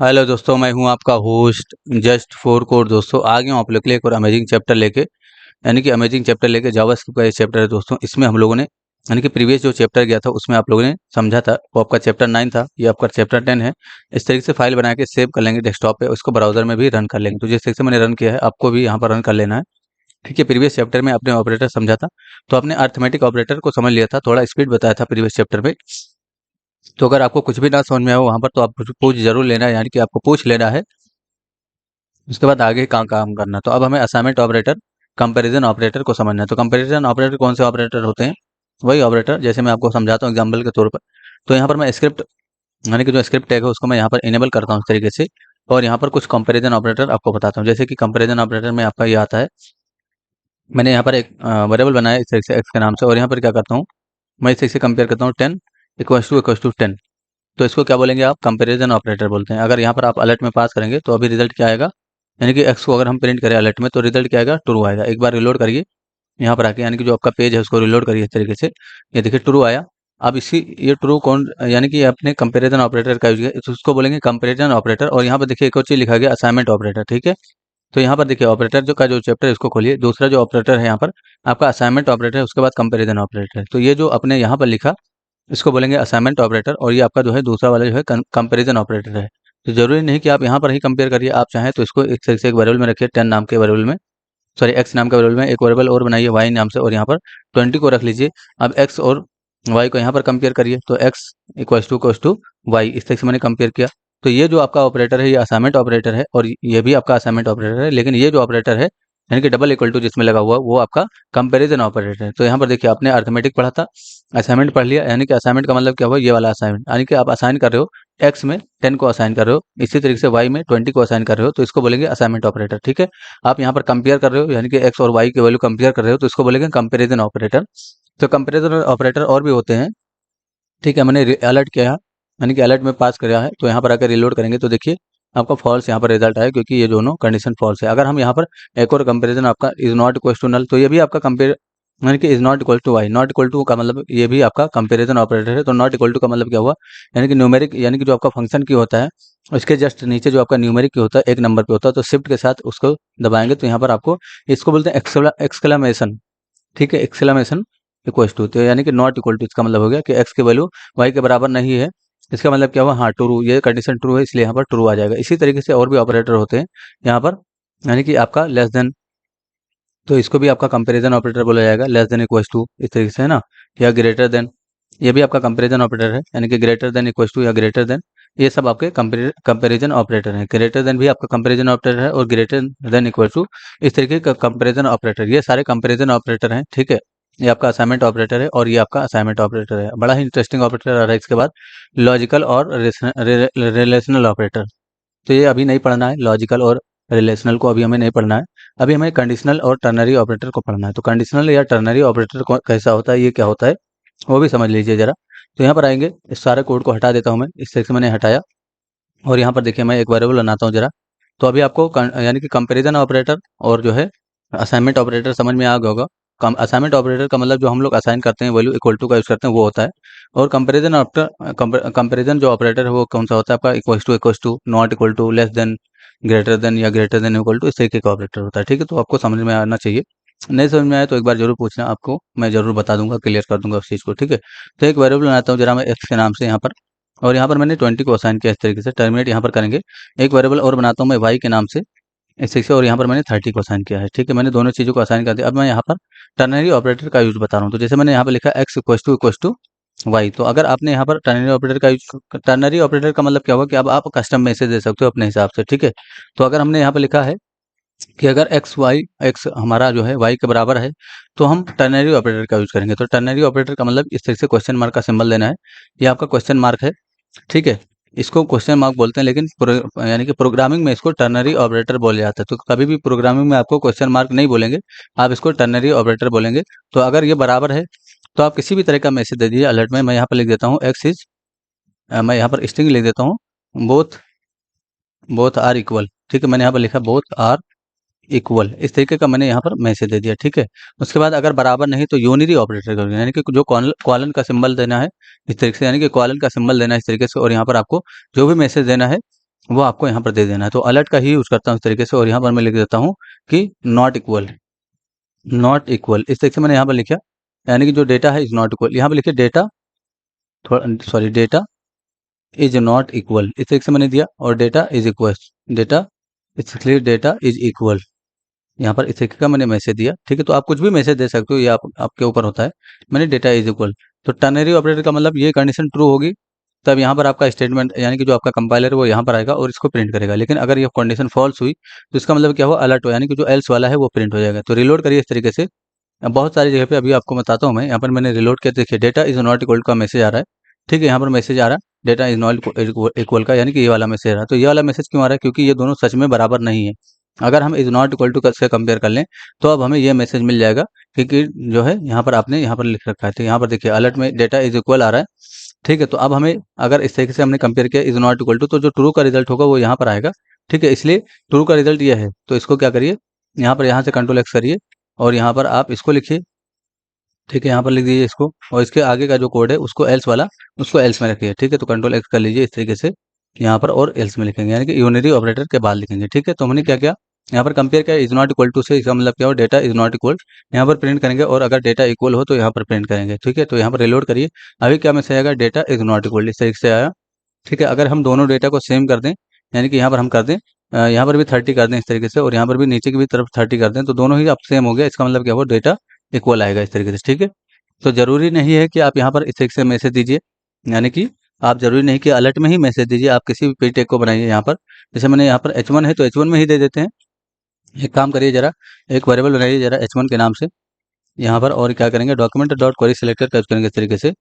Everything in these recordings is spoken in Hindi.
हेलो दोस्तों, मैं हूं आपका होस्ट जस्ट फोर कोड। दोस्तों आ गया हूं आप लोग के लिए एक और अमेजिंग चैप्टर लेके, यानी कि अमेजिंग चैप्टर लेके जावास्क्रिप्ट का ये चैप्टर है दोस्तों। इसमें हम लोगों ने यानी कि प्रीवियस जो चैप्टर गया था उसमें आप लोगों ने समझा था, वो आपका चैप्टर 9 था, ये आपका चैप्टर 10 है। इस तरीके से फाइल बना के सेव कर लेंगे डेस्कटॉप पे, उसको ब्राउजर में भी रन कर लेंगे। तो जिस तरीके से मैंने रन किया है आपको भी यहाँ पर रन कर लेना है। ठीक है, प्रीवियस चैप्टर में आपने ऑपरेटर समझा था, तो आपने अर्थमेटिक ऑपरेटर को समझ लिया था, थोड़ा स्पीड बताया था प्रीवियस चैप्टर में। तो अगर आपको कुछ भी ना समझ में आए वहाँ पर तो आप पूछ जरूर लेना है, यानी कि आपको पूछ लेना है, उसके बाद आगे काम काम करना। तो अब हमें असाइनमेंट ऑपरेटर, कंपैरिजन ऑपरेटर को समझना है। तो कंपैरिजन ऑपरेटर कौन से ऑपरेटर होते हैं? वही ऑपरेटर जैसे मैं आपको समझाता हूँ एग्जाम्पल के तौर पर। तो यहाँ पर मैं स्क्रिप्ट यानी कि जो स्क्रिप्ट टैग है उसको मैं यहाँ पर इनेबल करता हूँ इस तरीके से, और यहाँ पर कुछ कंपैरिजन ऑपरेटर आपको बताता हूँ। जैसे कि कंपैरिजन ऑपरेटर में आपका ये आता है, मैंने यहाँ पर एक वेरिएबल बनाया है इस तरीके से एक्स के नाम से, और यहाँ पर क्या करता हूँ, मैं इस तरीके से कंपेयर करता हूँ 10 इक्वल्स टू 10। तो इसको क्या बोलेंगे आप? कंपैरिजन ऑपरेटर बोलते हैं। अगर यहाँ पर आप अलर्ट में पास करेंगे तो अभी रिजल्ट क्या आएगा, यानी कि एक्स को अगर हम प्रिंट करें अलर्ट में तो रिजल्ट क्या आएगा? ट्रू आएगा। एक बार रिलोड करिए यहाँ पर आके, यानी कि जो आपका पेज है उसको रिलोड करिए इस तरीके से, ये देखिए ट्रू आया। अब इसी ये ट्रू कौन, यानी कि आपने कंपैरिजन ऑपरेटर का यूज किया, उसको बोलेंगे कंपैरिजन ऑपरेटर। और यहाँ पर देखिए एक और चीज लिखा गया असाइनमेंट ऑपरेटर। ठीक है, तो यहाँ पर देखिए ऑपरेटर जो का जो चैप्टर है इसको खोलिए, दूसरा जो ऑपरेटर है यहाँ पर आपका असाइनमेंट ऑपरेटर है, उसके बाद कंपैरिजन ऑपरेटर है। तो ये जो अपने यहाँ पर लिखा इसको बोलेंगे असाइनमेंट ऑपरेटर, और ये आपका जो है दूसरा वाला जो है कंपैरिजन ऑपरेटर है। तो जरूरी नहीं कि आप यहाँ पर ही कंपेयर करिए, आप चाहें तो इसको एक तरीके से एक वेरिएबल में रखिए, 10 नाम के वेरिएबल में, सॉरी एक्स नाम के वेरिएबल में एक वेरिएबल और बनाइए वाई नाम से, और यहाँ पर 20 को रख लीजिए। अब एक्स और वाई को यहाँ पर कंपेयर करिए, तो एक्स इक्वल्स टू वाई, इस तरीके से मैंने कंपेयर किया। तो ये जो आपका ऑपरेटर है ये असाइनमेंट ऑपरेटर है, और ये भी आपका असाइनमेंट ऑपरेटर है, लेकिन ये जो ऑपरेटर है यानी कि डबल इक्वल टू जिसमें लगा हुआ वो आपका कंपैरिजन ऑपरेटर है। तो यहाँ पर देखिए आपने अर्थमेटिक पढ़ा था, असाइनमेंट पढ़ लिया, यानी कि असाइनमेंट का मतलब क्या हुआ? ये वाला असाइनमेंट, यानी कि आप असाइन कर रहे हो एक्स में 10 को असाइन कर रहे हो, इसी तरीके से वाई में 20 को असाइन कर रहे हो, तो इसको बोलेंगे असाइनमेंट ऑपरेटर। ठीक है, आप यहाँ पर कंपेयर कर रहे हो, यानी कि एक्स और वाई की वैल्यू कंपेयर कर रहे हो, तो इसको बोलेंगे कंपैरिजन ऑपरेटर। तो कंपैरिजन ऑपरेटर और भी होते हैं। ठीक है, मैंने अलर्ट किया है, यानी कि अलर्ट में पास किया है, तो यहाँ पर आकर रिलोड करेंगे तो देखिए आपका फॉल्स यहाँ पर रिजल्ट आया, क्योंकि ये दोनों कंडीशन फॉल्स है। अगर हम यहाँ पर एक और कंपैरिजन आपका is not equal to null, तो ये भी आपका कंपेयर, यानी कि is not equal to Y, not equal to का मतलब ये भी आपका कंपैरिजन ऑपरेटर है। तो नॉट इक्वल टू का मतलब क्या हुआ, यानी कि न्यूमेरिक, यानी कि जो आपका फंक्शन की होता है उसके जस्ट नीचे जो आपका न्यूमेरिक की होता है एक नंबर पे होता है, तो शिफ्ट के साथ उसको दबाएंगे तो यहाँ पर आपको, इसको बोलते हैं एक्सक्लामेशन। ठीक है, एक्सक्लामेशन इक्वल्स टू, तो यानी कि नॉट इक्वल टू, इसका मतलब हो गया कि एक्स की वैल्यू वाई के बराबर नहीं है। इसका मतलब क्या हुआ? हाँ ट्रू, ये कंडीशन ट्रू है, इसलिए यहाँ पर ट्रू आ जाएगा। इसी तरीके से और भी ऑपरेटर होते हैं यहाँ पर, यानी कि आपका लेस देन, तो इसको भी आपका कंपैरिजन ऑपरेटर बोला जाएगा, लेस देन इक्वल्स टू इस तरीके से, है ना। या ग्रेटर देन, ये भी आपका कंपैरिजन ऑपरेटर है, यानी कि ग्रेटर देन इक्वल्स टू या ग्रेटर देन, ये सब आपके कंपैरिजन ऑपरेटर हैं। ग्रेटर देन भी आपका कंपैरिजन ऑपरेटर है, और ग्रेटर देन इक्वल टू इस तरीके का कंपैरिजन ऑपरेटर, ये सारे कंपैरिजन ऑपरेटर हैं। ठीक है, ये आपका असाइनमेंट ऑपरेटर है और ये आपका असाइनमेंट ऑपरेटर है। बड़ा ही इंटरेस्टिंग ऑपरेटर आ रहा है इसके बाद, लॉजिकल और रिलेशनल ऑपरेटर। तो ये अभी नहीं पढ़ना है, लॉजिकल और रिलेशनल को अभी हमें नहीं पढ़ना है। अभी हमें कंडीशनल और टर्नरी ऑपरेटर को पढ़ना है। तो कंडीशनल या टर्नरी ऑपरेटर कैसा होता है, ये क्या होता है, वो भी समझ लीजिए जरा। तो यहाँ पर आएंगे, इस सारे कोड को हटा देता हूँ मैं, इस तरह से मैंने हटाया, और यहाँ पर देखिए मैं एक वेरिएबल बनाता हूँ जरा। तो अभी आपको यानी कि कंपैरिजन ऑपरेटर और जो है असाइनमेंट ऑपरेटर समझ में आ गया होगा। असाइनमेंट ऑपरेटर का मतलब जो हम लोग असाइन करते हैं वैल्यू इक्वल टू का यूज करते हैं वो होता है, और कंपैरिजन ऑपरेटर, कंपैरिजन जो ऑपरेटर है वो कौन सा होता है आपका? Equal to, not equal to, less than, greater than या ग्रेटर देन इक्वल टू, इस तरीके का ऑपरेटर होता है। ठीक है, तो आपको समझ में आना चाहिए। नहीं समझ में आया तो एक बार जरूर पूछना, आपको मैं जरूर बता दूंगा, क्लियर कर दूंगा उस चीज़ को। ठीक है, तो एक वेरिएबल बनाता हूँ जरा मैं एक्स के नाम से यहाँ पर, और यहाँ पर मैंने 20 को असाइन किया इस तरीके से, टर्मिनेट यहाँ पर करेंगे। एक वेरिएबल और बनाता हूँ मैं वाई के नाम से इस तरीके से, और यहाँ पर मैंने 30 को असाइन किया है। ठीक है, मैंने दोनों चीज़ों को असाइन कर दिया। अब मैं यहाँ पर टर्नरी ऑपरेटर का यूज बता रहा हूँ। तो जैसे मैंने यहाँ पर लिखा एक्स इक्वल टू वाई, तो अगर आपने यहाँ पर टर्नरी ऑपरेटर का यूज, टर्नरी ऑपरेटर का मतलब क्या होगा कि अब आप कस्टम मैसेज दे सकते हो अपने हिसाब से। ठीक है, तो अगर हमने यहाँ पर लिखा है कि अगर एक्स हमारा जो है वाई के बराबर है, तो हम टर्नरी ऑपरेटर का यूज करेंगे। तो टर्नरी ऑपरेटर का मतलब इस तरह से क्वेश्चन मार्क का सिंबल देना है, ये आपका क्वेश्चन मार्क है। ठीक है, इसको क्वेश्चन मार्क बोलते हैं, लेकिन यानी कि प्रोग्रामिंग में इसको टर्नरी ऑपरेटर बोला जाता है। तो कभी भी प्रोग्रामिंग में आपको क्वेश्चन मार्क नहीं बोलेंगे, आप इसको टर्नरी ऑपरेटर बोलेंगे। तो अगर ये बराबर है तो आप किसी भी तरह का मैसेज दे दीजिए अलर्ट में। मैं यहाँ पर लिख देता हूँ एक्स इज, मैं यहाँ पर स्ट्रिंग लिख देता हूँ, बोथ बोथ आर इक्वल। ठीक है, मैंने यहाँ पर लिखा बोथ आर इक्वल, इस तरीके का मैंने यहाँ पर मैसेज दे दिया। ठीक है, उसके बाद अगर बराबर नहीं तो यूनिरी ऑपरेटर करेंगे, यानी कि जो कॉलन का सिंबल देना है इस तरीके से, यानी कि कॉलन का सिंबल देना है इस तरीके से, और यहाँ पर आपको जो भी मैसेज देना है वो आपको यहाँ पर दे देना है। तो अलर्ट का ही यूज़ करता हूँ इस तरीके से, और यहाँ पर मैं लिख देता हूँ कि नॉट इक्वल, नॉट इक्वल इस तरीके से मैंने यहाँ पर लिखा, यानी कि जो डेटा है इज़ नॉट इक्वल। यहाँ पर लिखिए डेटा, थोड़ा sorry, data is not equal इस तरीके से मैंने दिया, और डेटा इज इक्वल, डेटा इसलिए डेटा इज इक्वल, यहाँ पर इस तरीके का मैंने मैसेज दिया। ठीक है, तो आप कुछ भी मैसेज दे सकते हो, ये आपके ऊपर होता है। मैंने डेटा इज इक्वल, तो टर्नरी ऑपरेटर का मतलब ये कंडीशन ट्रू होगी तब यहाँ पर आपका स्टेटमेंट यानी कि जो आपका कंपाइलर है वो यहाँ पर आएगा और इसको प्रिंट करेगा। लेकिन अगर ये कंडीशन फॉल्स हुई तो इसका मतलब क्या हुआ, अलर्ट हो, यानी कि जो एल्स वाला है वो प्रिंट हो जाएगा। तो रिलोड करिए इस तरीके से। अब बहुत सारी जगह पे अभी आपको बताता हूँ मैं, यहाँ पर मैंने रिलोड किया, देखिए डेटा इज नॉट इक्वल का मैसेज आ रहा है। ठीक है, यहाँ पर मैसेज आ रहा है डेटा इज नॉट इक्वल का, यानी कि ये वाला मैसेज आ रहा है। तो ये वाला मैसेज क्यों आ रहा है, क्योंकि ये दोनों सच में बराबर नहीं है। अगर हम इज नॉट इक्वल टू से कंपेयर कर लें तो अब हमें ये मैसेज मिल जाएगा, क्योंकि जो है यहाँ पर आपने यहाँ पर लिख रखा है। तो यहाँ पर देखिए अलर्ट में डेटा इज इक्वल आ रहा है। ठीक है, तो अब हमें अगर इस तरीके से हमने कंपेयर किया इज नॉट इक्वल टू, तो जो ट्रू का रिजल्ट होगा वो यहाँ पर आएगा। ठीक है, इसलिए ट्रू का रिजल्ट ये है। तो इसको क्या करिए, यहाँ से कंट्रोल एक्स करिए और यहाँ पर आप इसको लिखिए। ठीक है, यहाँ पर लिख दीजिए इसको, और इसके आगे का जो कोड है उसको एल्स वाला, उसको एल्स में रखिए। ठीक है, तो कंट्रोल एक्स कर लीजिए इस तरीके से यहाँ पर, और एल्स में लिखेंगे, यानी कि यूनिरी ऑपरेटर के बाद लिखेंगे। ठीक है, तो हमने क्या किया, यहाँ पर कंपेयर किया इज नॉट इक्वल टू से, इसका मतलब क्या हो, डेटा इज नॉट इक्वल, यहाँ पर प्रिंट करेंगे, और अगर डेटा इक्वल हो तो यहाँ पर प्रिंट करेंगे। ठीक है, तो यहाँ पर रिलोड करिए, अभी क्या मैसेज आएगा, डेटा इज नॉट इक्वल इस तरीके से आया। ठीक है, अगर हम दोनों डेटा को सेम कर दें, यानी कि यहाँ पर हम कर दें यहाँ पर भी 30 कर दें इस तरीके से, और यहाँ पर भी नीचे की भी तरफ 30 कर दें, तो दोनों ही अब सेम हो गया। इसका मतलब क्या हुआ, डेटा इक्वल आएगा इस तरीके से। ठीक है, तो ज़रूरी नहीं है कि आप यहाँ पर इस तरीके से मैसेज दीजिए, यानी कि आप ज़रूरी नहीं कि अलर्ट में ही मैसेज दीजिए, आप किसी भी पी टैग को बनाइए यहाँ पर। जैसे मैंने यहाँ पर H1 है तो H1 में ही दे देते हैं। एक काम करिए ज़रा, एक वेरिएबल बनाइए ज़रा H1 के नाम से यहाँ पर, और क्या करेंगे, डॉक्यूमेंट डॉट क्वेरी सिलेक्टर का यूज़ करेंगे इस तरीके से।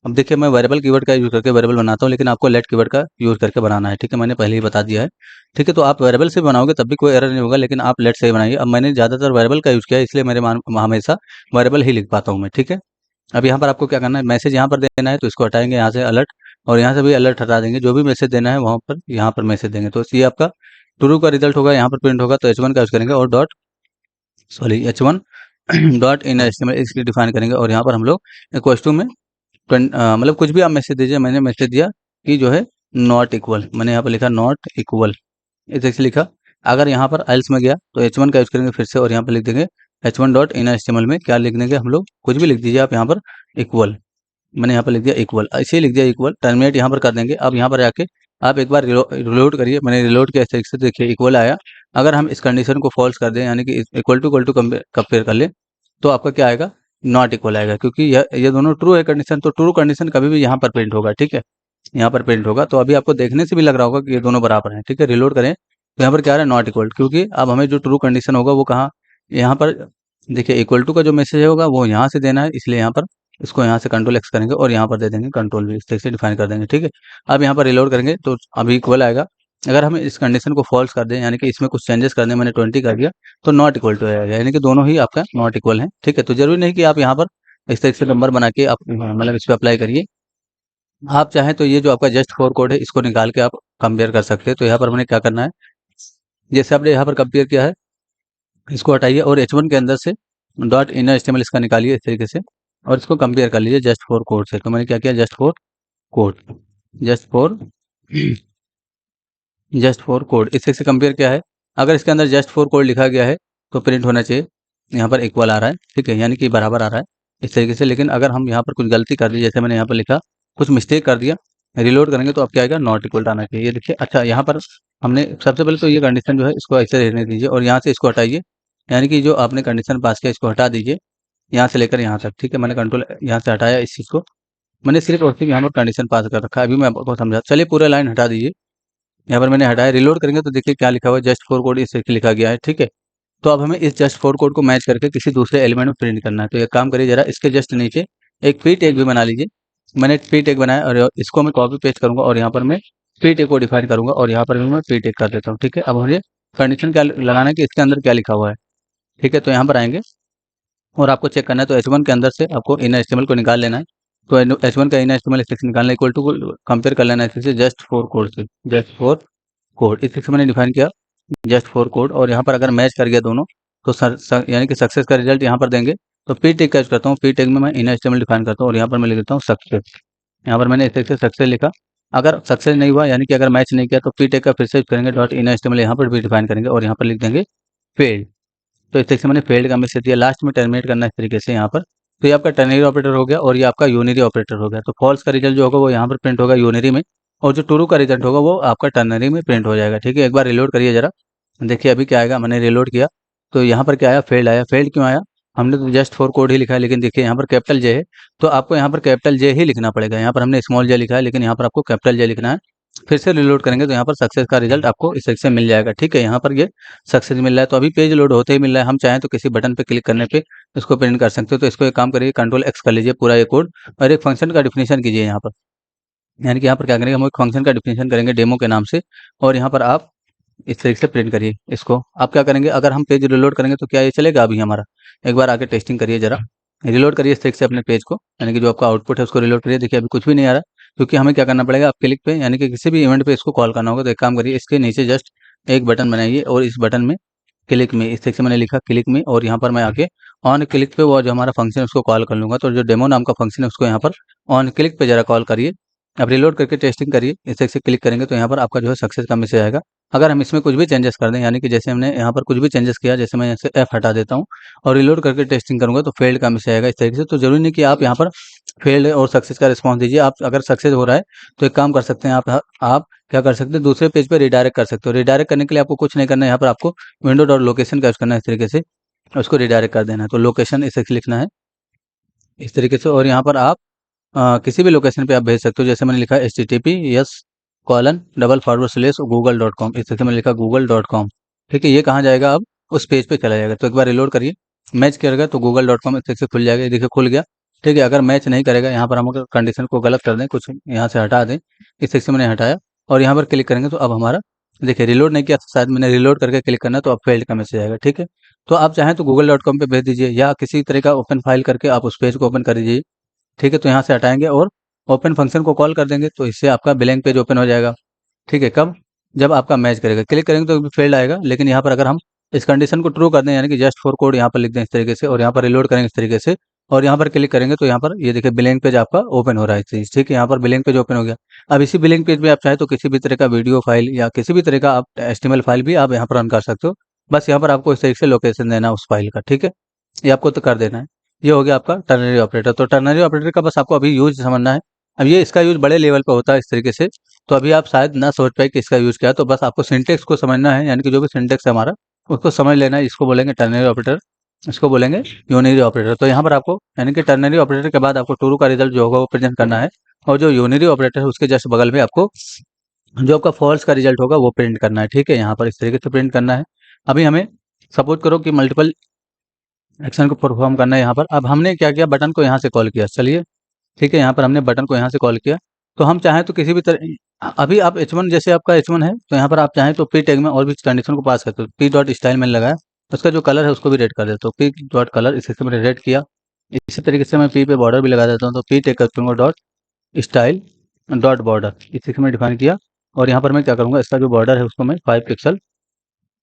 अब देखिए मैं वेरिएबल कीवर्ड का यूज़ करके वेरिएबल बनाता हूँ, लेकिन आपको लेट कीवर्ड का यूज़ करके बनाना है। ठीक है, मैंने पहले ही बता दिया है। ठीक है, तो आप वेरिएबल से बनाओगे तब भी कोई एरर नहीं होगा, लेकिन आप लेट से ही बनाइए। अब मैंने ज़्यादातर वेरिएबल का यूज़ किया है, इसलिए मेरे हमेशा वेरिएबल ही लिख पाता हूँ मैं। ठीक है, अब यहाँ पर आपको क्या करना है, मैसेज यहाँ पर देना है तो इसको हटाएंगे यहाँ से अलर्ट, और यहाँ से भी अलर्ट हटा देंगे। जो भी मैसेज देना है वहाँ पर यहाँ पर मैसेज देंगे, तो ये आपका ट्रू का रिजल्ट होगा, यहाँ पर प्रिंट होगा। तो H1 का यूज़ करेंगे, और H1 डॉट इन HTML इसकी डिफाइन करेंगे, और यहाँ पर हम लोग इक्वल्स टू में मतलब कुछ भी आप मैसेज दीजिए। मैंने मैसेज दिया कि जो है नॉट इक्वल, मैंने यहाँ पर लिखा नॉट इक्वल इस तरह से लिखा। अगर यहाँ पर एल्स में गया तो H1 का यूज़ करेंगे फिर से, और यहाँ पर लिख देंगे H1 डॉट इन HTML में क्या लिख देंगे हम लोग, कुछ भी लिख दीजिए आप यहाँ पर, इक्वल, मैंने यहाँ पर लिख दिया इक्वल, ऐसे ही लिख दिया इक्वल, टर्मिनेट यहाँ पर कर देंगे। अब यहाँ पर जाके आप एक बार रिलोड करिए, मैंने रिलोड किया इस तरीके से, देखिए इक्वल आया। अगर हम इस कंडीशन को फॉल्स कर दें, यानी कि इक्वल टू कंपेयर कर लें, तो आपका क्या आएगा, नॉट इक्वल आएगा, क्योंकि ये दोनों ट्रू है कंडीशन, तो ट्रू कंडीशन कभी भी यहाँ पर प्रिंट होगा। ठीक है, यहाँ पर प्रिंट होगा, तो अभी आपको देखने से भी लग रहा होगा कि ये दोनों बराबर हैं। ठीक है, रिलोड करें तो यहाँ पर क्या आ रहा है, नॉट इक्वल, क्योंकि अब हमें जो ट्रू कंडीशन होगा वो कहाँ, यहाँ पर देखिए इक्वल टू का जो मैसेज होगा वो यहाँ से देना है, इसलिए यहाँ पर इसको यहाँ से कंट्रोल एक्स करेंगे, और यहाँ पर दे देंगे कंट्रोल वी, इस तरीके से डिफाइन कर देंगे। ठीक है, अब यहाँ पर रिलोड करेंगे तो अभी इक्वल आएगा। अगर हम इस कंडीशन को फॉल्स कर दें, यानी कि इसमें कुछ चेंजेस कर दें, मैंने 20 कर दिया, तो नॉट इक्वल टू आएगा, यानी कि दोनों ही आपका नॉट इक्वल है। ठीक है, तो जरूरी नहीं कि आप यहाँ पर इस तरीके से नंबर बना के आप मतलब इस पर अप्लाई करिए। आप चाहें तो ये जो आपका जस्ट फॉर कोड है इसको निकाल के आप कंपेयर कर सकते हैं। तो यहाँ पर मैंने क्या करना है, जैसे आपने यहाँ पर कंपेयर किया है इसको हटाइए, और H1 के अंदर से डॉट इन HTML इसका निकालिए इस तरीके से, और इसको कंपेयर कर लीजिए जस्ट फॉर कोड से। तो मैंने क्या किया, just for code, just for just for code इस तरीके से कंपेयर किया है। अगर इसके अंदर जस्ट फॉर कोड लिखा गया है तो प्रिंट होना चाहिए, यहाँ पर इक्वल आ रहा है। ठीक है, यानी कि बराबर आ रहा है इस तरीके से। लेकिन अगर हम यहाँ पर कुछ गलती कर दी, जैसे मैंने यहाँ पर लिखा कुछ मिस्टेक कर दिया, रिलोड करेंगे तो अब क्या आएगा, नॉट इक्वल आना चाहिए। ये देखिए, अच्छा यहाँ पर हमने सबसे पहले तो ये कंडीशन जो है इसको ऐसे रहने दीजिए, और यहाँ से इसको हटाइए, यानी कि जो आपने कंडीशन पास किया इसको हटा दीजिए यहाँ से लेकर यहाँ तक। ठीक है, मैंने कंट्रोल यहाँ से हटाया इस चीज़ को, मैंने सिर्फ और सिर्फ यहाँ पर कंडीशन पास कर रखा है। अभी मैं आपको समझा, चलिए पूरा लाइन हटा दीजिए, यहाँ पर मैंने हटाया। रिलोड करेंगे तो देखिए क्या लिखा हुआ है, जस्ट फॉर कोड इस तरीके लिखा गया है। ठीक है, तो अब हमें इस जस्ट फॉर कोड को मैच करके किसी दूसरे एलिमेंट में प्रिंट करना है। तो एक काम करिए जरा, इसके जस्ट नीचे एक पी टैग भी बना लीजिए। मैंने पी टैग बनाया, और इसको मैं कॉपी पेस्ट करूंगा, और यहाँ पर मैं पी टैग को डिफाइन करूंगा, और यहाँ पर भी मैं पी टैग कर देता हूँ। ठीक है, अब मुझे कंडीशन क्या लगाना है कि इसके अंदर क्या लिखा हुआ है। ठीक है, तो यहाँ पर आएंगे और आपको चेक करना है, तो H1 के अंदर से आपको इन HTML को निकाल लेना है। तो H1 का इन HTML इस निकालना है, इक्वल टू कंपेयर कर लेना है इससे जस्ट फॉर कोड से, जस्ट फॉर कोड इस से मैंने डिफाइन किया जस्ट फॉर कोड, और यहाँ पर अगर मैच कर गया दोनों तो यानी कि सक्सेस का रिजल्ट यहाँ पर देंगे। तो पी टेग का यूज करता हूँ, पी टेग में मैं इन HTML डिफाइन करता हूँ, और यहाँ पर मैं लिख देता हूँ सक्सेस। यहाँ पर मैंने इस तरीके से सक्सेस लिखा, अगर सक्सेस नहीं हुआ यानी कि अगर मैच नहीं किया तो पी टैग का फिर से यूज़ करेंगे, डॉट इन एचटीएमएल यहाँ पर भी डिफाइन करेंगे और यहाँ पर लिख देंगे फेल्ड। तो इस तरीके से मैंने फेल्ड का मैसेज दिया, लास्ट में टर्मिनेट करना है इस तरीके से यहाँ पर। तो ये आपका टर्नरी ऑपरेटर हो गया और ये आपका यूनिरी ऑपरेटर हो गया। तो फॉल्स का रिजल्ट जो होगा वो यहाँ पर प्रिंट होगा यूनिरी में, और जो ट्रू का रिजल्ट होगा वो आपका टर्नरी में प्रिंट हो जाएगा। ठीक है, एक बार रिलोड करिए जरा, देखिए अभी क्या आएगा। मैंने रिलोड किया तो यहाँ पर क्या आया, फेल्ड आया। फेल्ड क्यों आया, हमने तो जस्ट फॉर कोड ही लिखा है, लेकिन देखिए यहाँ पर कैपिटल जे है, तो आपको यहाँ पर कैपिटल जे ही लिखना पड़ेगा। यहाँ पर हमने स्मॉल जे लिखा है, लेकिन यहाँ पर आपको कैपिटल जे लिखना है। फिर से रिलोड करेंगे तो यहाँ पर सक्सेस का रिजल्ट आपको इस तरीके से मिल जाएगा। ठीक है, यहाँ पर ये सक्सेस मिल रहा है। तो अभी पेज लोड होते ही मिल रहा है। हम चाहें तो किसी बटन पे क्लिक करने पे इसको प्रिंट कर सकते हो। तो इसको एक काम करिए, कंट्रोल एक्स कर लीजिए पूरा ये कोड, और एक फंक्शन का डिफिनेशन कीजिए यहाँ पर। यानी कि यहाँ पर क्या करेंगे, हम एक फंक्शन का डिफिनेशन करेंगे डेमो के नाम से, और यहाँ पर आप इस तरीके से प्रिंट करिए इसको। आप क्या करेंगे, अगर हम पेज रिलोड करेंगे तो क्या ये चलेगा अभी हमारा? एक बार आके टेस्टिंग करिए जरा, रिलोड करिए इस तरीके से अपने पेज को, यानी कि जो आपका आउटपुट है उसको रिलोड करिए। देखिए अभी कुछ भी नहीं आ रहा, क्योंकि हमें क्या करना पड़ेगा, आप क्लिक पे यानी कि किसी भी इवेंट पे इसको कॉल करना होगा। तो एक काम करिए, इसके नीचे जस्ट एक बटन बनाइए और इस बटन में क्लिक में इस तरीके से मैंने लिखा क्लिक में, और यहाँ पर मैं आके ऑन क्लिक पे वो जो हमारा फंक्शन है उसको कॉल कर लूँगा। तो जो डेमो नाम का फंक्शन है उसको यहाँ पर ऑन क्लिक पे जरा कॉल करिए। अब रिलोड करके टेस्टिंग करिए, इस तरीके से क्लिक करेंगे तो यहाँ पर आपका जो है सक्सेस का मैसेज आएगा। अगर हम इसमें कुछ भी चेंजेस कर दें, यानी कि जैसे हमने यहाँ पर कुछ भी चेंजेस किया, जैसे मैं यहाँ से एफ हटा देता हूँ और रिलोड करके टेस्टिंग करूँगा तो फेल्ड का मैसेज आएगा इस तरीके से। तो जरूरी नहीं कि आप यहाँ पर फेल्ड और सक्सेस का रिस्पॉन्स दीजिए। आप अगर सक्सेस हो रहा है तो एक काम कर सकते हैं, आप क्या कर सकते हैं, दूसरे पेज पे रिडायरेक्ट कर सकते हो। रिडायरेक्ट करने के लिए आपको कुछ नहीं करना है, यहाँ पर आपको विंडो डॉट लोकेशन का यूज़ करना है इस तरीके से, उसको रिडायरेक्ट कर देना है। तो लोकेशन इसे लिखना है इस तरीके से, और यहाँ पर आप किसी भी लोकेशन पे आप भेज सकते हो। जैसे मैंने लिखा https://google.com, इस तरह से मैंने लिखा google.com। ठीक है, ये कहाँ जाएगा, अब उस पेज पे चला जाएगा। तो एक बार रिलोड करिए, मैच करेगा तो google.com इस तरह से खुल जाएगा। ये देखिए खुल गया। ठीक है, अगर मैच नहीं करेगा, यहाँ पर हम अगर कंडीशन को गलत कर दें, कुछ यहाँ से हटा दें, इस तरह से मैंने हटाया और यहाँ पर क्लिक करेंगे तो अब हमारा देखिए रिलोड नहीं किया था शायद मैंने, रिलोड करके क्लिक करना है तो अब फेल्ड का मैसेज आएगा। ठीक है, तो आप चाहें तो google.com पे भेज दीजिए, या किसी तरह का ओपन फाइल करके आप उस पेज को ओपन कर दीजिए। ठीक है, तो यहाँ से हटाएँगे और ओपन फंक्शन को कॉल कर देंगे, तो इससे आपका ब्लैंक पेज ओपन हो जाएगा। ठीक है, कब? जब आपका मैच करेगा, क्लिक करेंगे तो भी फेल्ड आएगा। लेकिन यहाँ पर अगर हम इस कंडीशन को ट्रू कर दें, यानी कि जस्ट फॉर कोड यहाँ पर लिख दें इस तरीके से, और यहाँ पर रिलोड करेंगे इस तरीके से, और यहाँ पर क्लिक करेंगे तो यहाँ पर ये देखिए ब्लैंक पेज आपका ओपन हो रहा है इस चीज़। ठीक है, यहाँ पर ब्लैंक पेज ओपन हो गया। अब इसी ब्लैंक पेज में आप चाहे तो किसी भी तरह का वीडियो फाइल या किसी भी तरह का आप एचटीएमएल फाइल भी आप यहाँ पर रन कर सकते हो। बस यहाँ पर आपको इस तरीके से लोकेशन देना है उस फाइल का। ठीक है, ये आपको तो कर देना है। ये हो गया आपका टर्नरी ऑपरेटर। तो टर्नरी ऑपरेटर का बस आपको अभी यूज़ समझना है। अब ये इसका यूज़ बड़े लेवल पे होता है इस तरीके से, तो अभी आप शायद ना समझ पाए कि इसका यूज़ क्या है। तो बस आपको सिंटेक्स को समझना है, यानी कि जो भी सिंटेक्स है हमारा उसको समझ लेना है। इसको बोलेंगे टर्नरी ऑपरेटर, इसको बोलेंगे यूनिरी ऑपरेटर। तो यहाँ पर आपको यानी कि टर्नरी ऑपरेटर के बाद आपको ट्रू का रिजल्ट जो होगा वो प्रेजेंट करना है, और जो यूनिरी ऑपरेटर है उसके जस्ट बगल में आपको जो आपका फॉल्स का रिजल्ट होगा वो प्रिंट करना है। ठीक है, यहाँ पर इस तरीके से प्रिंट करना है। अभी हमें सपोज करो कि मल्टीपल एक्शन को परफॉर्म करना है यहाँ पर। अब हमने क्या किया, बटन को यहाँ से कॉल किया। चलिए ठीक है, यहाँ पर हमने बटन को यहाँ से कॉल किया, तो हम चाहें तो किसी भी तरह अभी आप H1 जैसे आपका H1 है, तो यहाँ पर आप चाहें तो पी टैग में और भी कंडीशन को पास करते हो। पी डॉट स्टाइल मैंने लगाया, उसका जो कलर है उसको भी रेड कर देता हूँ, पी डॉट कलर इसी से मैंने रेड किया। इसी तरीके से मैं पी पे बॉर्डर भी लगा देता हूँ, तो पी टैग करूँगा डॉट स्टाइल डॉट बॉर्डर, इसी से मैं डिफाइन किया। और यहाँ पर मैं क्या करूँगा, इसका जो बॉर्डर है उसको मैं 5 पिक्सल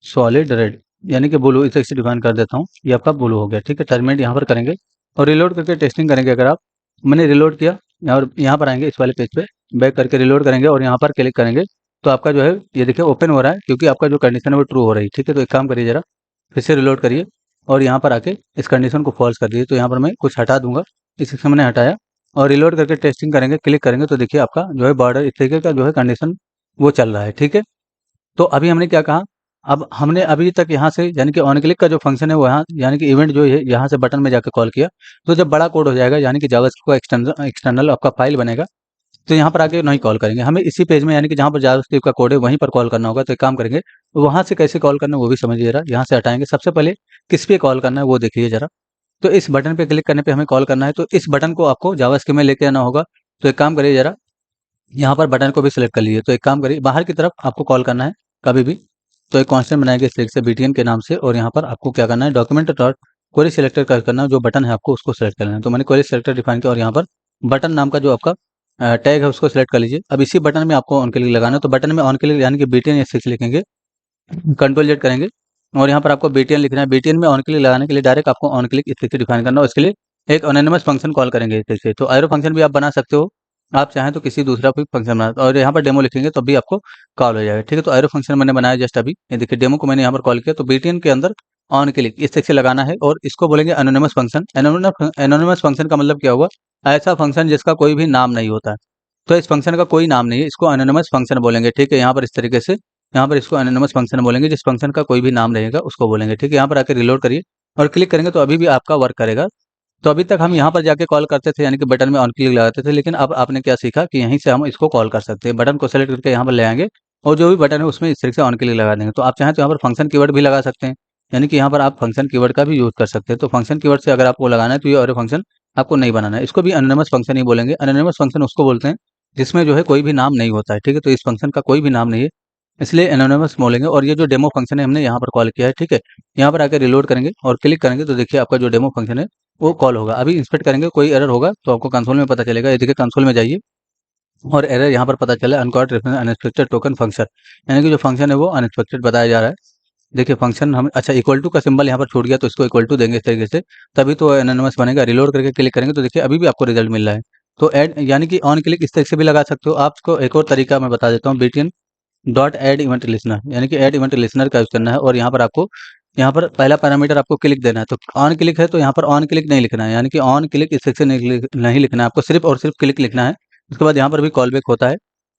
सॉलिड रेड यानी कि ब्लू इस तरीके से डिफाइन कर देता हूँ। ये आपका ब्लू हो गया। ठीक है, टर्मिनेट यहाँ पर करेंगे और रिलोड करके टेस्टिंग करेंगे। अगर आप मैंने रिलोड किया और यहाँ पर आएंगे इस वाले पेज पे बैक करके रिलोड करेंगे और यहाँ पर क्लिक करेंगे तो आपका जो है ये देखिए ओपन हो रहा है, क्योंकि आपका जो कंडीशन है वो ट्रू हो रही है। ठीक है, तो एक काम करिए जरा फिर से रिलोड करिए और यहाँ पर आके इस कंडीशन को फॉल्स कर दीजिए। तो यहाँ पर मैं कुछ हटा दूंगा, इसी मैंने हटाया और रिलोड करके टेस्टिंग करेंगे, क्लिक करेंगे तो देखिए आपका जो है बॉर्डर इस तरीके का जो है कंडीशन वो चल रहा है। ठीक है, तो अभी हमने क्या कहा, अब हमने अभी तक यहाँ से यानी कि ऑन क्लिक का जो फंक्शन है वो यहाँ यानी कि इवेंट जो है यहाँ से बटन में जाकर कॉल किया। तो जब बड़ा कोड हो जाएगा यानी कि जावास्क्रिप्ट का एक्सटर्नल आपका फाइल बनेगा, तो यहाँ पर आके नहीं कॉल करेंगे, हमें इसी पेज में यानी कि जहाँ पर जावास्क्रिप्ट का कोड है वहीं पर कॉल करना होगा। तो एक काम करेंगे, वहाँ से कैसे कॉल करना है वो भी समझिए जरा। यहाँ से हटाएंगे, सबसे पहले किस पे कॉल करना है वो देखिए जरा। तो इस बटन पे क्लिक करने पे हमें कॉल करना है, तो इस बटन को आपको जावास्क्रिप्ट में लेके आना होगा। तो एक काम करिए जरा, यहाँ पर बटन को भी सिलेक्ट कर लीजिए। तो एक काम करिए, बाहर की तरफ आपको कॉल करना है कभी भी, तो एक कांस्टेंट बनाएंगे इस तरीके से बीटीएन के नाम से, और यहाँ पर आपको क्या करना है, डॉक्यूमेंट डॉट क्वेरी सिलेक्टर कर करना है, जो बटन है आपको उसको सिलेक्ट करना है। तो मैंने क्वेरी सिलेक्टर डिफाइन किया और यहाँ पर बटन नाम का जो आपका टैग है उसको सिलेक्ट कर लीजिए। अब इसी बटन में आपको ऑन क्लिक लगाना है, तो बटन में ऑन क्लिक यानी कि बीटीएन इस तरीके से लिखेंगे, कंट्रोल जेड करेंगे और यहाँ पर आपको बीटीएन लिखना है। बीटीएन में ऑन क्लिक लगाने के लिए डायरेक्ट आपको ऑन क्लिक इस तरीके से डिफाइन करना है, उसके लिए एक एनोनिमस फंक्शन कॉल करेंगे इस तरीके से। तो एरो फंक्शन भी आप बना सकते हो, आप चाहें तो किसी दूसरा कोई फंक्शन बना, और यहाँ पर डेमो लिखेंगे तो भी आपको कॉल हो जाएगा, ठीक है। तो एरो फंक्शन मैंने बनाया जस्ट अभी, ये देखिए डेमो को मैंने यहाँ पर कॉल किया, तो बीटीएन के अंदर ऑन क्लिक इस तरीके से लगाना है, और इसको बोलेंगे एनोनिमस फंक्शन। एनोनिमस फंक्शन का मतलब क्या हुआ, ऐसा फंक्शन जिसका कोई भी नाम नहीं होता है। तो इस फंक्शन का कोई नाम नहीं है, इसको एनोनिमस फंक्शन बोलेंगे, ठीक है। यहाँ पर इस तरीके से, यहाँ पर इसको एनोनिमस फंक्शन बोलेंगे, जिस फंक्शन का कोई भी नाम रहेगा उसको बोलेंगे, ठीक है। यहाँ पर आकर रिलोड करिए और क्लिक करेंगे तो अभी भी आपका वर्क करेगा। तो अभी तक हम यहाँ पर जाके कॉल करते थे, यानी कि बटन में ऑन क्लिक लगाते थे, लेकिन अब आपने क्या सीखा कि यहीं से हम इसको कॉल कर सकते हैं। बटन को सेलेक्ट करके यहाँ पर ले आएंगे और जो भी बटन है उसमें इस तरीके से ऑन क्लिक लगा देंगे। तो आप चाहें तो यहाँ पर फंक्शन कीवर्ड भी लगा सकते हैं, यानी कि यहाँ पर आप फंक्शन कीवर्ड का भी यूज़ कर सकते हैं। तो फंक्शन कीवर्ड से अगर आपको लगाना है तो ये और फंक्शन आपको नहीं बनाना है, इसको भी एनोनिमस फंक्शन ही बोलेंगे। एनोनिमस फंक्शन उसको बोलते हैं जिसमें जो है कोई भी नाम नहीं होता है, ठीक है। तो इस फंक्शन का कोई भी नाम नहीं है, इसलिए एनोनिमस बोलेंगे। और ये जो डेमो फंक्शन है हमने यहाँ पर कॉल किया है, ठीक है। यहाँ पर आकर रिलोड करेंगे और क्लिक करेंगे तो देखिए आपका जो डेमो फंक्शन है वो कॉल होगा। अभी इंस्पेक्ट करेंगे, कोई एरर होगा तो आपको कंसोल में पता चलेगा। ये देखिए कंसोल में जाइए और एरर यहाँ पर पता चला, अनकॉर्ड रेफरेंस अनएक्सपेक्टेड टोकन फंक्शन, यानी कि जो फंक्शन है वो अनएक्सपेक्टेड बताया जा रहा है। देखिए फंक्शन हम अच्छा इक्वल टू का सिंबल यहाँ पर छूट गया, तो इसको इक्वल टू देंगे इस तरीके से, तभी तो एनोनिमस बनेगा। रिलोड करके क्लिक करेंगे तो देखिए अभी भी आपको रिजल्ट मिल रहा है। तो ऐड यानी कि ऑन क्लिक इस तरीके से भी लगा सकते हो। आपको एक और तरीका मैं बता देता हूँ, BTN dot add event listener, यानी कि ऐड इवेंट लिसनर का यूज़ करना है। और यहाँ पर आपको यहाँ पर पहला पैरामीटर आपको क्लिक देना है। तो ऑन क्लिक है तो यहाँ पर ऑन क्लिक नहीं लिखना है, यानी कि ऑन क्लिक इस सेक्शन नहीं लिखना है, आपको सिर्फ और सिर्फ क्लिक लिखना है। उसके बाद यहाँ पर भी कॉल बैक होता है,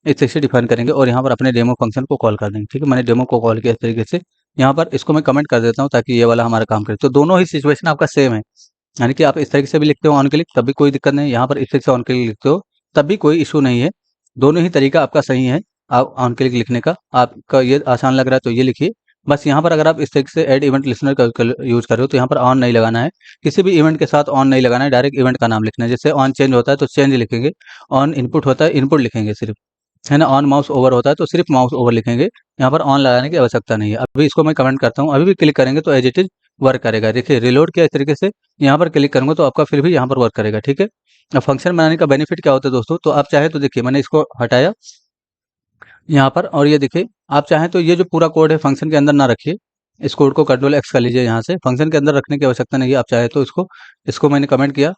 इस सेक्शन डिफाइन करेंगे और यहाँ पर अपने डेमो फंक्शन को कॉल कर देंगे, ठीक है। मैंने डेमो को कॉल किया इस तरीके से। यहाँ पर इसको मैं कमेंट कर देता हूँ ताकि ये वाला हमारा काम करे। तो दोनों ही सिचुएशन आपका सेम है, यानी कि आप इस तरीके से भी लिखते हो ऑन क्लिक तब भी कोई दिक्कत नहीं, यहाँ पर इस तरीके से ऑन क्लिक लिखते हो तब भी कोई इशू नहीं है। दोनों ही तरीका आपका सही है आप ऑन क्लिक लिखने का। आपका ये आसान लग रहा है तो ये लिखिए। बस यहाँ पर अगर आप इस तरीके से ऐड इवेंट लिसनर का यूज़ कर रहे हो तो यहाँ पर ऑन नहीं लगाना है, किसी भी इवेंट के साथ ऑन नहीं लगाना है, डायरेक्ट इवेंट का नाम लिखना है। जैसे ऑन चेंज होता है तो चेंज लिखेंगे, ऑन इनपुट होता है इनपुट लिखेंगे सिर्फ, है ना। ऑन माउस ओवर होता है तो सिर्फ माउस ओवर लिखेंगे, यहाँ पर ऑन लगाने की आवश्यकता नहीं है। अभी इसको मैं कमेंट करता हूँ, अभी भी क्लिक करेंगे तो एज इट इज वर्क करेगा। देखिए रिलोड किया इस तरीके से, यहाँ पर क्लिक करूँगा तो आपका फिर भी यहाँ पर वर्क करेगा, ठीक है। अब फंक्शन बनाने का बेनिफिट क्या होता है दोस्तों, तो आप चाहे तो देखिए मैंने इसको हटाया यहाँ पर, और ये देखिए आप चाहें तो ये जो पूरा कोड है फंक्शन के अंदर ना रखिए, इस कोड को कंट्रोल एक्स कर लीजिए, यहाँ से फंक्शन के अंदर रखने की आवश्यकता नहीं है। आप चाहे तो इसको इसको मैंने कमेंट किया,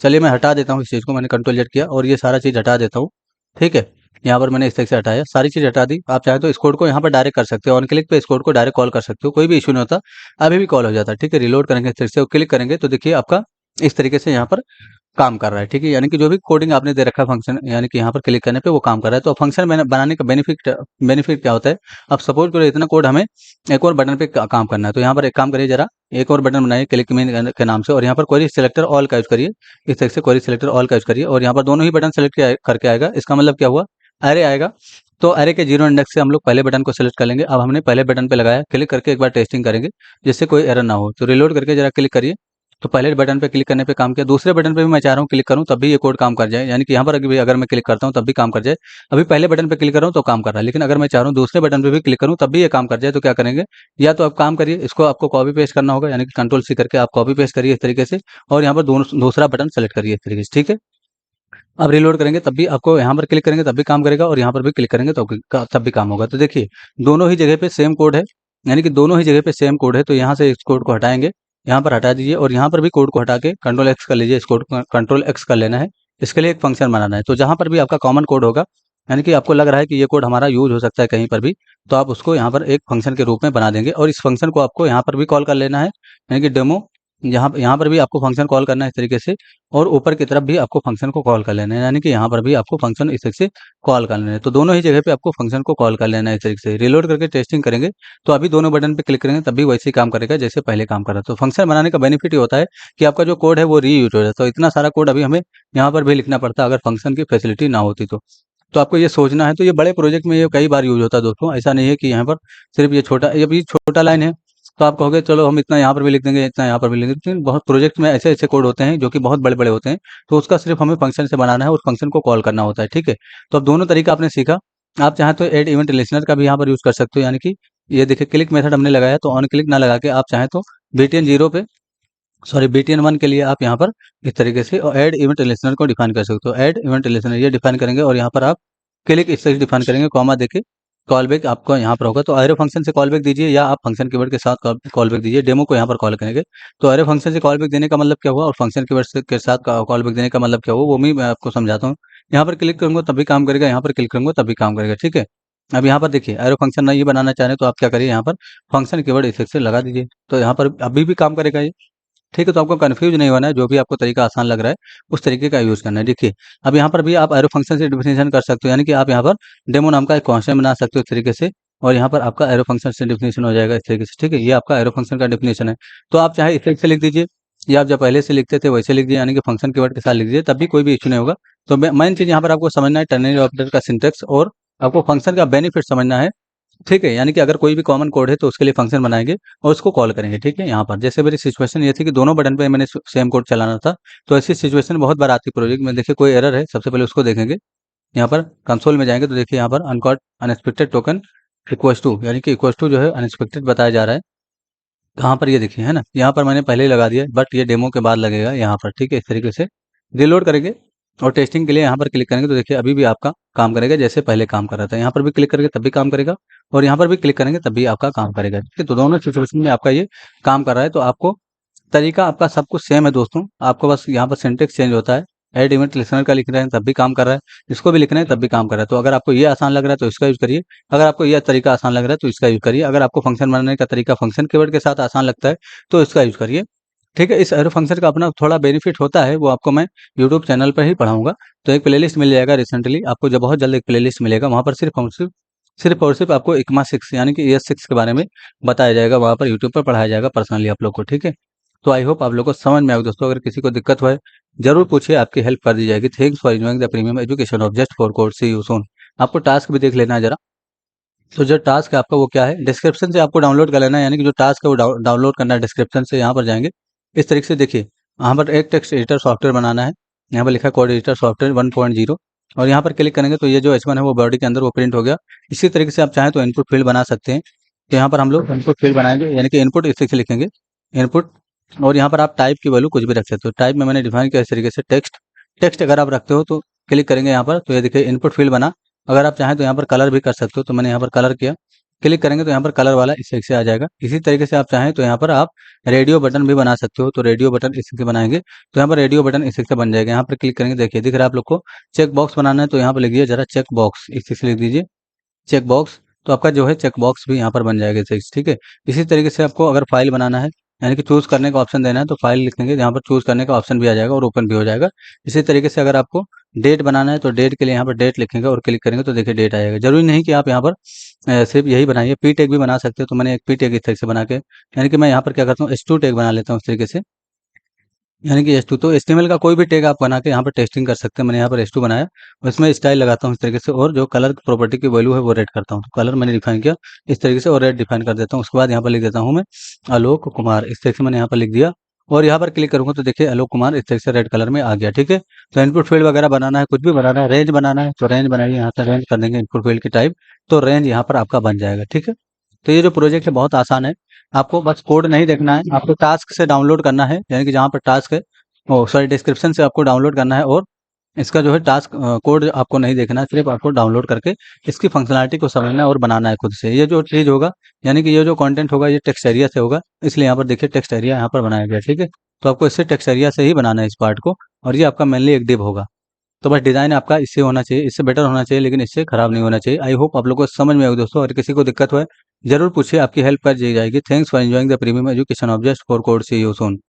चलिए मैं हटा देता हूँ इस चीज़ को, मैंने कंट्रोल जेड किया और ये सारा चीज़ हटा देता हूँ, ठीक है। यहाँ पर मैंने इस तरह से हटाया, सारी चीज़ हटा दी। आप चाहे तो इस कोड को यहाँ पर डायरेक्ट कर सकते हो, ऑन क्लिक पे इस कोड को डायरेक्ट कॉल कर सकते हो, कोई भी इशू नहीं होता, अभी भी कॉल हो जाता है, ठीक है। रिलोड करेंगे इस तरह से, क्लिक करेंगे तो देखिए आपका इस तरीके से यहाँ पर काम कर रहा है, ठीक है। यानी कि जो भी कोडिंग आपने दे रखा है फंक्शन, यानी कि यहाँ पर क्लिक करने पे वो काम कर रहा है। तो फंक्शन मैंने बनाने का बेनिफिट क्या होता है, अब सपोज करो इतना कोड हमें एक और बटन पे काम करना है, तो यहाँ पर एक काम करिए जरा, एक और बटन बनाइए क्लिक मीन के नाम से, और यहाँ पर क्वेरी सिलेक्टर ऑल का यूज करिए, इस तरह से क्वेरी सिलेक्टर ऑल का यूज करिए, और यहाँ पर दोनों ही बटन सेलेक्ट करके आएगा। इसका मतलब क्या हुआ, अरे आएगा, तो अरे के जीरो इंडेक्स से हम लोग पहले बटन को सेलेक्ट कर लेंगे। अब हमने पहले बटन पे लगाया, क्लिक करके एक बार टेस्टिंग करेंगे जिससे कोई एरर ना हो। तो रिलोड करके जरा क्लिक करिए, तो पहले बटन पे क्लिक करने पे काम किया, दूसरे बटन पे भी मैं चाह रहा हूँ क्लिक करूँ तब भी ये कोड काम कर जाए, यानी कि यहाँ पर अगर मैं क्लिक करता हूँ तब भी काम कर जाए। अभी पहले बटन पे क्लिक कर रहा हूँ तो काम कर रहा है, लेकिन अगर मैं चाह रहा हूँ दूसरे बटन पे भी क्लिक करूँ तब भी ये काम कर जाए, तो क्या करेंगे, या तो आप काम करिए, इसको आपको कॉपी पेस्ट करना होगा, यानी कि कंट्रोल सी करके आप कॉपी पेस्ट करिए इस तरीके से, और यहाँ पर दूसरा बटन सेलेक्ट करिए इस तरीके से, ठीक है। अब रिलोड करेंगे तब भी आपको यहाँ पर क्लिक करेंगे तब भी काम करेगा, और यहाँ पर भी क्लिक करेंगे तो तब भी काम होगा। तो देखिए दोनों ही जगह पे सेम कोड है, यानी कि दोनों ही जगह पे सेम कोड है। तो यहाँ से इस कोड को हटाएंगे, यहाँ पर हटा दीजिए, और यहाँ पर भी कोड को हटा के कंट्रोल एक्स कर लीजिए, इस कोड को कंट्रोल एक्स कर लेना है। इसके लिए एक फंक्शन बनाना है, तो जहाँ पर भी आपका कॉमन कोड होगा, यानी कि आपको लग रहा है कि ये कोड हमारा यूज हो सकता है कहीं पर भी, तो आप उसको यहाँ पर एक फंक्शन के रूप में बना देंगे, और इस फंक्शन को आपको यहाँ पर भी कॉल कर लेना है, यानी कि डेमो, यहाँ पर भी आपको फंक्शन कॉल करना है इस तरीके से, और ऊपर की तरफ भी आपको फंक्शन को कॉल कर लेना है, यानी कि यहाँ पर भी आपको फंक्शन इस तरीके से कॉल कर लेना है। तो दोनों ही जगह पे आपको फंक्शन को कॉल कर लेना है इस तरीके से। रिलोड करके टेस्टिंग करेंगे तो अभी दोनों बटन पे क्लिक करेंगे तब भी वैसे ही काम करेगा जैसे पहले काम कर रहा है। तो फंक्शन बनाने का बेनिफिट ये होता है कि आपका जो कोड है वो रीयूज हो जाता है। तो इतना सारा कोड अभी हमें यहाँ पर भी लिखना पड़ता अगर फंक्शन की फैसिलिटी ना होती तो आपको ये सोचना है। तो ये बड़े प्रोजेक्ट में ये कई बार यूज होता है दोस्तों, ऐसा नहीं है कि यहाँ पर सिर्फ ये भी छोटा लाइन है तो आप कहोगे चलो हम इतना यहाँ पर भी लिख देंगे, इतना यहाँ पर भी लिख देंगे, लेकिन बहुत प्रोजेक्ट में ऐसे ऐसे कोड होते हैं जो कि बहुत बड़े बड़े होते हैं, तो उसका सिर्फ हमें फंक्शन से बनाना है, उस फंक्शन को कॉल करना होता है, ठीक है। तो अब दोनों तरीका आपने सीखा। आप चाहें तो एड इवेंट लिसनर का भी यहाँ पर यूज कर सकते हो, यानी कि ये देखिए क्लिक मेथड हमने लगाया, तो ऑन क्लिक ना लगा के आप चाहें तो बीटीएन जीरो पे सॉरी बीटीएन वन के लिए आप यहाँ पर इस तरीके से ऐड इवेंट लिसनर को डिफाइन कर सकते हो। ऐड इवेंट लिसनर ये डिफाइन करेंगे और यहाँ पर आप क्लिक इस तरह डिफाइन करेंगे कॉमा देके, कॉल बैक आपका यहाँ पर होगा, तो एरो फंक्शन से कॉल बैक दीजिए या आप फंक्शन कीवर्ड के साथ कॉल बैक दीजिए। डेमो को यहाँ पर कॉल करेंगे, तो एरो फंक्शन से कॉल बैक देने का मतलब क्या हुआ और फंक्शन कीवर्ड के साथ कॉल बैक देने का मतलब क्या हुआ, वो भी मैं आपको समझाता हूँ। यहाँ पर क्लिक करूंगा तभी काम करेगा, यहाँ पर क्लिक करूंगा तभी काम करेगा, ठीक है। अब यहाँ पर देखिए एरो फंक्शन नहीं बनाना चाह रहे तो आप क्या करिए, यहाँ पर फंक्शन कीवर्ड इफेक्ट से लगा दीजिए, तो यहाँ पर अभी भी काम करेगा ये, ठीक है। तो आपको कंफ्यूज नहीं होना है, जो भी आपको तरीका आसान लग रहा है उस तरीके का यूज़ करना है। देखिए अब यहाँ पर भी आप एरो फंक्शन से डिफिनेशन कर सकते हो, यानी कि आप यहाँ पर डेमो नाम का एक कॉन्स्टेंट बना सकते हो इस तरीके से, और यहाँ पर आपका एरो फंक्शन से डिफिनेशन हो जाएगा इस तरीके से, ठीक है। ये आपका एरो फंक्शन का डिफिनेशन है। तो आप चाहे इफेक्ट से लिख दीजिए या आप जब पहले से लिखते थे वैसे लिख दिए, यानी कि फंक्शन कीवर्ड के साथ लिख दीजिए, तब भी कोई भी इश्यू नहीं होगा। तो मेन चीज़ यहाँ पर आपको समझना है टर्नरी ऑपरेटर का सिंटेक्स, और आपको फंक्शन का बेनिफिट समझना है, ठीक है। यानी कि अगर कोई भी कॉमन कोड है तो उसके लिए फंक्शन बनाएंगे और उसको कॉल करेंगे, ठीक है। यहाँ पर जैसे मेरी सिचुएशन ये थी कि दोनों बटन पे मैंने सेम कोड चलाना था, तो ऐसी सिचुएशन बहुत बार आती प्रोजेक्ट में। देखिए कोई एरर है, सबसे पहले उसको देखेंगे। यहाँ पर कंसोल में जाएंगे तो देखिए यहाँ पर uncaught unexpected token equals to, यानी कि इक्वल्स टू जो है अनएक्सपेक्टेड बताया जा रहा है। कहाँ पर ये देखिए है ना, यहाँ पर मैंने पहले ही लगा दिया, बट ये डेमो के बाद लगेगा यहाँ पर, ठीक है। इस तरीके से रिलोड करेंगे और टेस्टिंग के लिए यहाँ पर क्लिक करेंगे तो देखिए अभी भी आपका काम करेगा जैसे पहले काम कर रहा था। यहाँ पर भी क्लिक करेंगे तब भी काम करेगा, और यहाँ पर भी क्लिक करेंगे तब भी आपका काम करेगा, ठीक है। तो दोनों सिचुएशन में आपका ये काम कर रहा है। तो आपको तरीका आपका सब कुछ सेम है दोस्तों, आपको बस यहाँ पर सिंटेक्स चेंज होता है। ऐड इवेंट लिसनर का लिख रहे हैं तब भी काम कर रहा है, इसको भी लिख रहे हैं तब भी काम कर रहा है। तो अगर आपको ये आसान लग रहा है तो इसका यूज़ करिए, अगर आपको यह तरीका आसान लग रहा है तो इसका यूज़ करिए, अगर आपको फंक्शन बनाने का तरीका फंक्शन कीवर्ड के साथ आसान लगता है तो इसका यूज़ करिए, ठीक है। इस एरो फंक्शन का अपना थोड़ा बेनिफिट होता है, वो आपको मैं यूट्यूब चैनल पर ही पढ़ाऊंगा। तो एक प्लेलिस्ट मिल जाएगा रिसेंटली आपको, जब बहुत जल्द एक प्लेलिस्ट मिलेगा, वहाँ पर सिर्फ और सिर्फ आपको इकमा 6 यानी कि ES6 के बारे में बताया जाएगा, वहाँ पर यूट्यूब पर पढ़ाया जाएगा पर्सनली आप लोग को, ठीक है। तो आई होप आप लोग को समझ में आएगा दोस्तों। अगर किसी को दिक्कत हो जरूर पूछिए, आपकी हेल्प कर दी जाएगी। Thanks for enjoying the premium education of just for course, see you soon. आपको टास्क भी देख लेना है जरा। तो जो टास्क है आपका वो क्या है, डिस्क्रिप्शन से आपको डाउनलोड कर लेना है, यानी कि जो टास्क है वो डाउनलोड करना है डिस्क्रिप्शन से। यहाँ पर जाएंगे इस तरीके से, देखिए यहाँ पर एक टेक्स्ट एडिटर सॉफ्टवेयर बनाना है, यहाँ पर लिखा है कोड एडिटर सॉफ्टवेयर 1.0, और यहाँ पर क्लिक करेंगे तो ये जो H1 है वो बॉडी के अंदर वो प्रिंट हो गया। इसी तरीके से आप चाहें तो इनपुट फील्ड बना सकते हैं। तो यहाँ पर हम लोग इनपुट फील्ड बनाएंगे, यानी कि इनपुट इस तरीके से लिखेंगे इनपुट, और यहाँ पर आप टाइप की वैल्यू कुछ भी रख सकते हो। टाइप में मैंने डिफाइन किया इस तरीके से टेक्स्ट, टेक्स्ट अगर आप रखते हो तो क्लिक करेंगे यहाँ पर, तो ये देखिए इनपुट फील्ड बना। अगर आप चाहें तो यहाँ पर कलर भी कर सकते हो, तो मैंने यहाँ पर कलर किया, क्लिक करेंगे तो यहाँ पर कलर वाला इस तरीके से आ जाएगा। इसी तरीके से आप चाहें तो यहाँ पर आप रेडियो बटन भी बना सकते हो, तो रेडियो बटन इस तरीके से बनाएंगे तो यहाँ पर रेडियो बटन इस तरीके से बन जाएगा। यहाँ पर क्लिक करेंगे, देखिए दिख रहा है आप लोग को चेक बॉक्स बनाना है, तो यहाँ पर लिखिए जरा चेक बॉक्स, इस तरीके से लिख दीजिए चेक बॉक्स, तो आपका जो है चेक बॉक्स भी यहाँ पर बन जाएगा इस तरीके से, ठीक है। इसी तरीके से आपको अगर फाइल बनाना है, यानी कि चूज़ करने का ऑप्शन देना है, तो फाइल लिखेंगे यहाँ पर चूज़ करने का ऑप्शन भी आ जाएगा और ओपन भी हो जाएगा। इसी तरीके से अगर आपको डेट बनाना है तो डेट के लिए यहाँ पर डेट लिखेंगे और क्लिक करेंगे तो देखिए डेट आएगा। जरूरी नहीं कि आप यहाँ पर सिर्फ यही बनाइए, पी टैग भी बना सकते हो। तो मैंने एक पी टैग इस तरीके से बना के, यानी कि मैं यहाँ पर क्या करता हूँ S2 टैग बना लेता हूँ इस तरीके से, यानी कि S2, तो HTML का कोई भी टैग आप बना के यहाँ पर टेस्टिंग कर सकते हैं। मैंने यहाँ पर S2 बनाया और इसमें स्टाइल लगाता हूँ इस तरीके से, और जो कलर प्रॉपर्टी की वैल्यू है वो रेड करता हूँ। तो कलर मैंने डिफाइन किया इस तरीके से और रेड डिफाइन कर देता हूँ। उसके बाद यहाँ पर लिख देता हूँ मैं आलोक कुमार, इस तरीके से मैंने यहाँ पर लिख दिया, और यहाँ पर क्लिक करूँगा तो देखिए आलोक कुमार इस तरीके से रेड कलर में आ गया, ठीक है। तो इनपुट फील्ड वगैरह बनाना है, कुछ भी बनाना है, रेंज बनाना है तो रेंज बनाइए, यहाँ से रेंज कर देंगे इनपुट फील्ड की टाइप, तो रेंज यहाँ पर आपका बन जाएगा, ठीक है। तो ये जो प्रोजेक्ट है बहुत आसान है, आपको बस कोड नहीं देखना है, आपको टास्क से डाउनलोड करना है, यानी कि जहाँ पर टास्क है सॉरी डिस्क्रिप्शन से आपको डाउनलोड करना है, और इसका जो है टास्क कोड आपको नहीं देखना है, सिर्फ आपको डाउनलोड करके इसकी फंक्शनलिटी को समझना है और बनाना है खुद से। ये जो चीज़ होगा, यानी कि ये जो कंटेंट होगा ये टेक्स्ट एरिया से होगा, इसलिए यहाँ पर देखिए टेक्स्ट एरिया यहाँ पर बनाया गया, ठीक है। तो आपको इससे टेक्स्ट एरिया से ही बनाना है इस पार्ट को, और ये आपका मेनली एक डिव होगा। तो बस डिज़ाइन आपका इससे होना चाहिए, इससे बेटर होना चाहिए, लेकिन इससे खराब नहीं होना चाहिए। आई होप आप लोग को समझ में आएगा दोस्तों। अगर किसी को दिक्कत हो जरूर पूछिए, आपकी हेल्प कर दी जाएगी। Thanks for enjoying the premium education of just for code, see you soon.